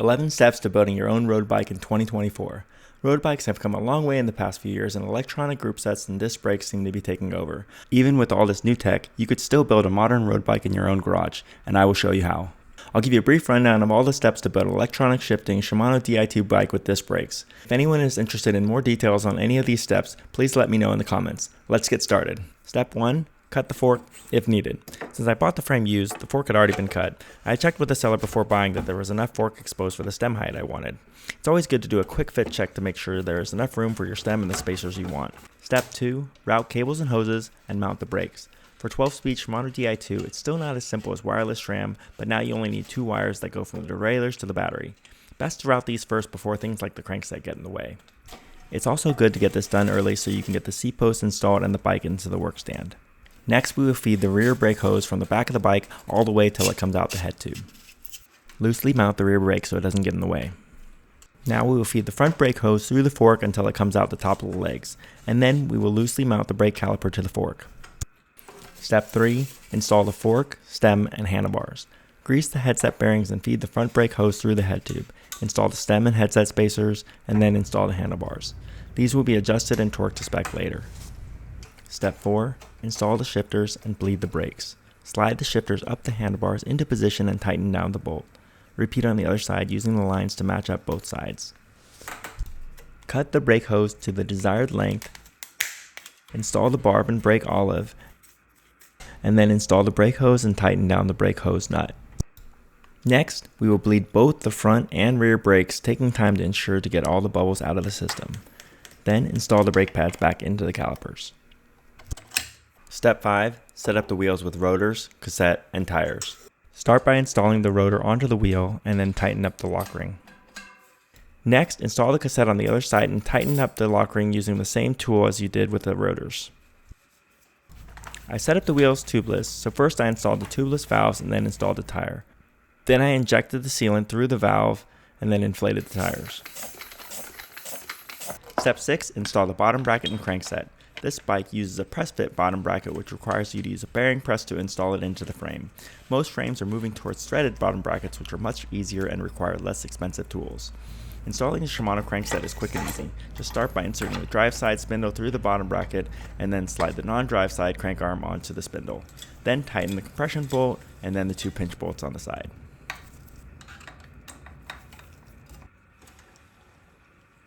11 steps to building your own road bike in 2024. Road bikes have come a long way in the past few years, and electronic group sets and disc brakes seem to be taking over. Even with all this new tech, you could still build a modern road bike in your own garage, and I will show you how. I'll give you a brief rundown of all the steps to build an electronic shifting Shimano Di2 bike with disc brakes. If anyone is interested in more details on any of these steps, please let me know in the comments. Let's get started. Step 1. Cut the fork if needed. Since I bought the frame used, the fork had already been cut. I checked with the seller before buying that there was enough fork exposed for the stem height I wanted. It's always good to do a quick fit check to make sure there is enough room for your stem and the spacers you want. Step 2. Route cables and hoses and mount the brakes. For 12-speed Shimano Di2, it's still not as simple as wireless SRAM, but now you only need 2 wires that go from the derailleurs to the battery. Best to route these first before things like the crankset get in the way. It's also good to get this done early so you can get the Seatpost installed and the bike into the work stand. Next, we will feed the rear brake hose from the back of the bike all the way till it comes out the head tube. Loosely mount the rear brake so it doesn't get in the way. Now we will feed the front brake hose through the fork until it comes out the top of the legs, and then we will loosely mount the brake caliper to the fork. Step 3. Install the fork, stem, and handlebars. Grease the headset bearings and feed the front brake hose through the head tube. Install the stem and headset spacers, and then install the handlebars. These will be adjusted and torqued to spec later. Step 4. Install the shifters and bleed the brakes. Slide the shifters up the handlebars into position and tighten down the bolt. Repeat on the other side using the lines to match up both sides. Cut the brake hose to the desired length. Install the barb and brake olive, and then install the brake hose and tighten down the brake hose nut. Next, we will bleed both the front and rear brakes, taking time to ensure to get all the bubbles out of the system. Then install the brake pads back into the calipers. Step 5. Set up the wheels with rotors, cassette, and tires. Start by installing the rotor onto the wheel and then tighten up the lock ring. Next, install the cassette on the other side and tighten up the lock ring using the same tool as you did with the rotors. I set up the wheels tubeless, so first I installed the tubeless valves and then installed the tire. Then I injected the sealant through the valve and then inflated the tires. Step 6. Install the bottom bracket and crankset. This bike uses a press-fit bottom bracket, which requires you to use a bearing press to install it into the frame. Most frames are moving towards threaded bottom brackets, which are much easier and require less expensive tools. Installing the Shimano crankset is quick and easy. Just start by inserting the drive side spindle through the bottom bracket and then slide the non-drive side crank arm onto the spindle. Then tighten the compression bolt and then the 2 pinch bolts on the side.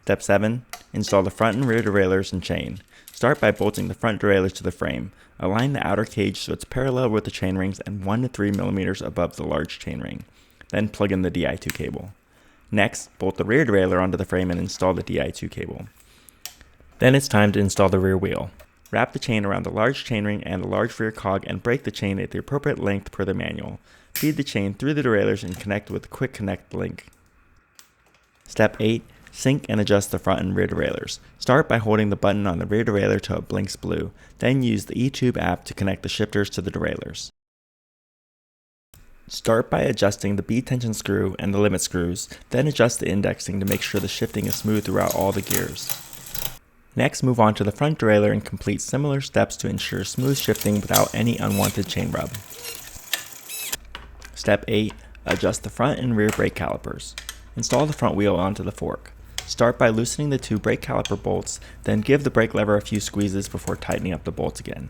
Step 7. Install the front and rear derailleurs and chain. Start by bolting the front derailleurs to the frame. Align the outer cage so it's parallel with the chain rings and 1 to 3 millimeters above the large chain ring. Then plug in the Di2 cable. Next, bolt the rear derailleur onto the frame and install the Di2 cable. Then it's time to install the rear wheel. Wrap the chain around the large chainring and the large rear cog and break the chain at the appropriate length per the manual. Feed the chain through the derailleurs and connect with the quick connect link. Step 8. Sync and adjust the front and rear derailleurs. Start by holding the button on the rear derailleur till it blinks blue. Then use the eTube app to connect the shifters to the derailleurs. Start by adjusting the B-tension screw and the limit screws, then adjust the indexing to make sure the shifting is smooth throughout all the gears. Next, move on to the front derailleur and complete similar steps to ensure smooth shifting without any unwanted chain rub. Step 8. Adjust the front and rear brake calipers. Install the front wheel onto the fork. Start by loosening the 2 brake caliper bolts, then give the brake lever a few squeezes before tightening up the bolts again.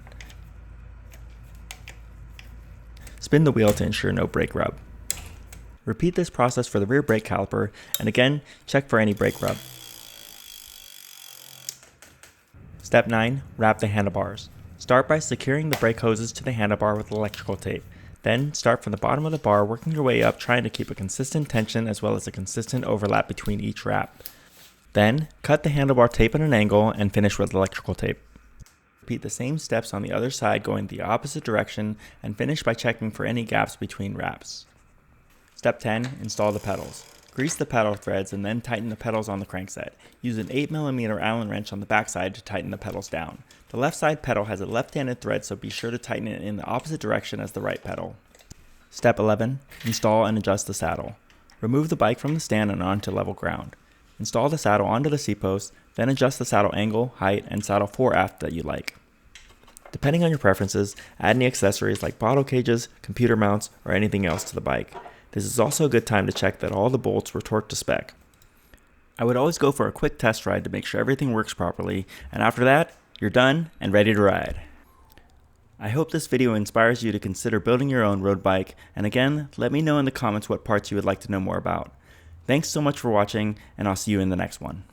Spin the wheel to ensure no brake rub. Repeat this process for the rear brake caliper, and again, check for any brake rub. Step 9. Wrap the handlebars. Start by securing the brake hoses to the handlebar with electrical tape. Then start from the bottom of the bar, working your way up, trying to keep a consistent tension as well as a consistent overlap between each wrap. Then, cut the handlebar tape at an angle and finish with electrical tape. Repeat the same steps on the other side going the opposite direction and finish by checking for any gaps between wraps. Step 10. Install the pedals. Grease the pedal threads and then tighten the pedals on the crankset. Use an 8mm Allen wrench on the backside to tighten the pedals down. The left side pedal has a left-handed thread, so be sure to tighten it in the opposite direction as the right pedal. Step 11. Install and adjust the saddle. Remove the bike from the stand and onto level ground. Install the saddle onto the Seatpost, then adjust the saddle angle, height, and saddle foreaft that you like. Depending on your preferences, add any accessories like bottle cages, computer mounts, or anything else to the bike. This is also a good time to check that all the bolts were torqued to spec. I would always go for a quick test ride to make sure everything works properly, and after that, you're done and ready to ride. I hope this video inspires you to consider building your own road bike, and again, let me know in the comments what parts you would like to know more about. Thanks so much for watching, and I'll see you in the next one.